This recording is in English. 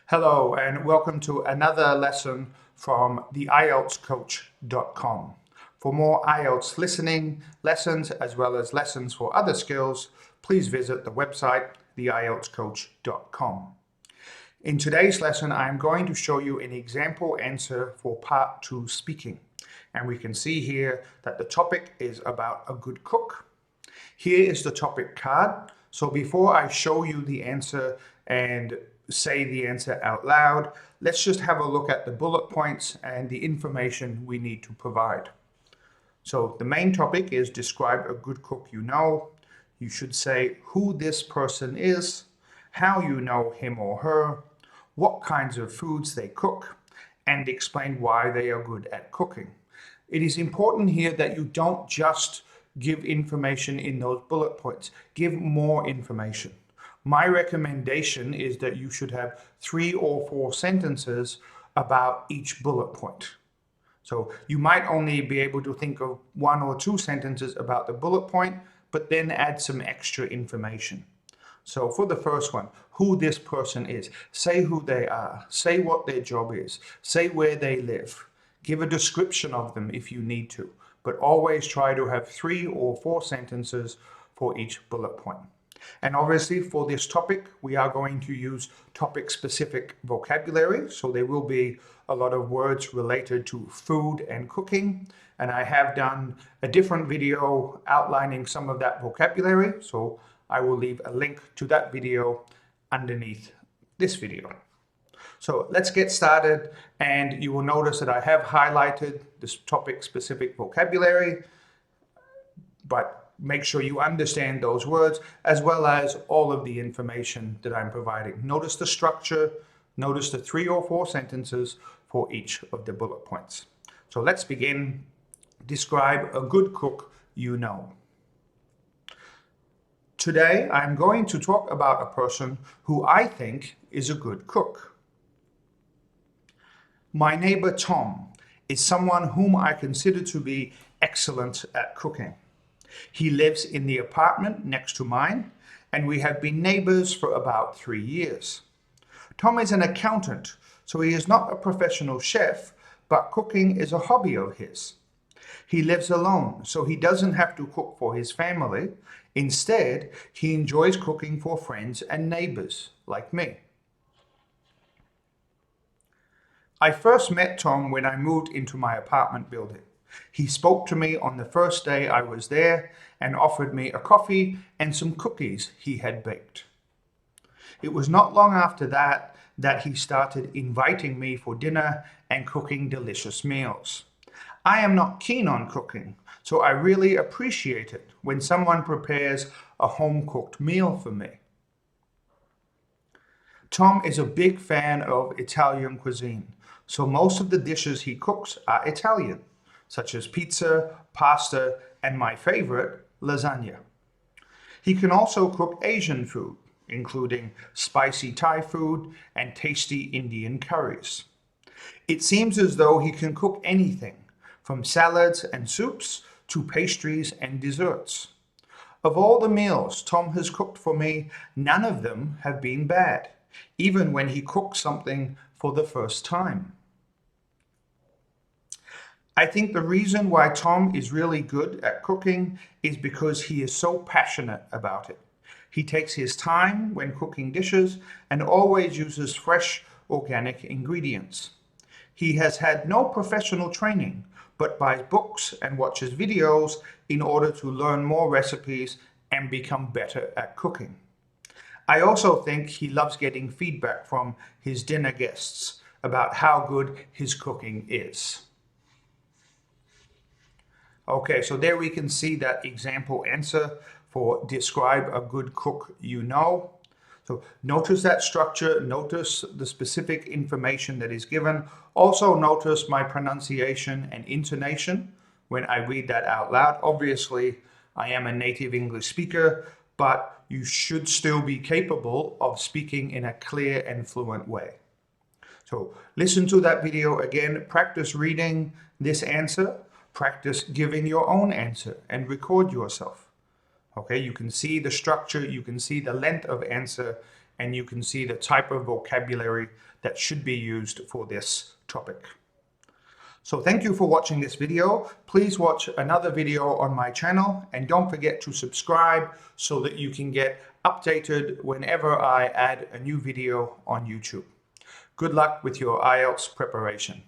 Hello and welcome to another lesson from the IELTScoach.com. For more IELTS listening lessons as well as lessons for other skills, please visit the website theieltscoach.com. In today's lesson, I'm going to show you an example answer for part 2 speaking. And we can see here that the topic is about a good cook. Here is the topic card. So before I show you the answer and say the answer out loud, let's just have a look at the bullet points and the information we need to provide. So the main topic is describe a good cook you know. You should say who this person is, how you know him or her, what kinds of foods they cook, and explain why they are good at cooking. It is important here that you don't just give information in those bullet points. Give more information. My recommendation is that you should have 3 or 4 sentences about each bullet point. So you might only be able to think of 1 or 2 sentences about the bullet point, but then add some extra information. So for the first one, who this person is, say who they are, say what their job is, say where they live, give a description of them if you need to, but always try to have 3 or 4 sentences for each bullet point. And obviously for this topic, we are going to use topic-specific vocabulary, so there will be a lot of words related to food and cooking, and I have done a different video outlining some of that vocabulary, so I will leave a link to that video underneath this video. So let's get started, and you will notice that I have highlighted this topic-specific vocabulary, but make sure you understand those words as well as all of the information that I'm providing. Notice the structure, notice the 3 or 4 sentences for each of the bullet points. So let's begin. Describe a good cook you know. Today, I'm going to talk about a person who I think is a good cook. My neighbor Tom is someone whom I consider to be excellent at cooking. He lives in the apartment next to mine, and we have been neighbors for about 3 years. Tom is an accountant, so he is not a professional chef, but cooking is a hobby of his. He lives alone, so he doesn't have to cook for his family. Instead, he enjoys cooking for friends and neighbors like me. I first met Tom when I moved into my apartment building. He spoke to me on the first day I was there and offered me a coffee and some cookies he had baked. It was not long after that he started inviting me for dinner and cooking delicious meals. I am not keen on cooking, so I really appreciate it when someone prepares a home-cooked meal for me. Tom is a big fan of Italian cuisine, so most of the dishes he cooks are Italian, such as pizza, pasta, and my favorite, lasagna. He can also cook Asian food, including spicy Thai food and tasty Indian curries. It seems as though he can cook anything, from salads and soups to pastries and desserts. Of all the meals Tom has cooked for me, none of them have been bad, even when he cooks something for the first time. I think the reason why Tom is really good at cooking is because he is so passionate about it. He takes his time when cooking dishes and always uses fresh, organic ingredients. He has had no professional training, but buys books and watches videos in order to learn more recipes and become better at cooking. I also think he loves getting feedback from his dinner guests about how good his cooking is. Okay, so there we can see that example answer for describe a good cook you know. So notice that structure, notice the specific information that is given. Also notice my pronunciation and intonation when I read that out loud. Obviously, I am a native English speaker, but you should still be capable of speaking in a clear and fluent way. So listen to that video again, practice reading this answer, practice giving your own answer and record yourself. Okay, you can see the structure, you can see the length of answer, and you can see the type of vocabulary that should be used for this topic. So thank you for watching this video. Please watch another video on my channel and don't forget to subscribe so that you can get updated whenever I add a new video on YouTube. Good luck with your IELTS preparation.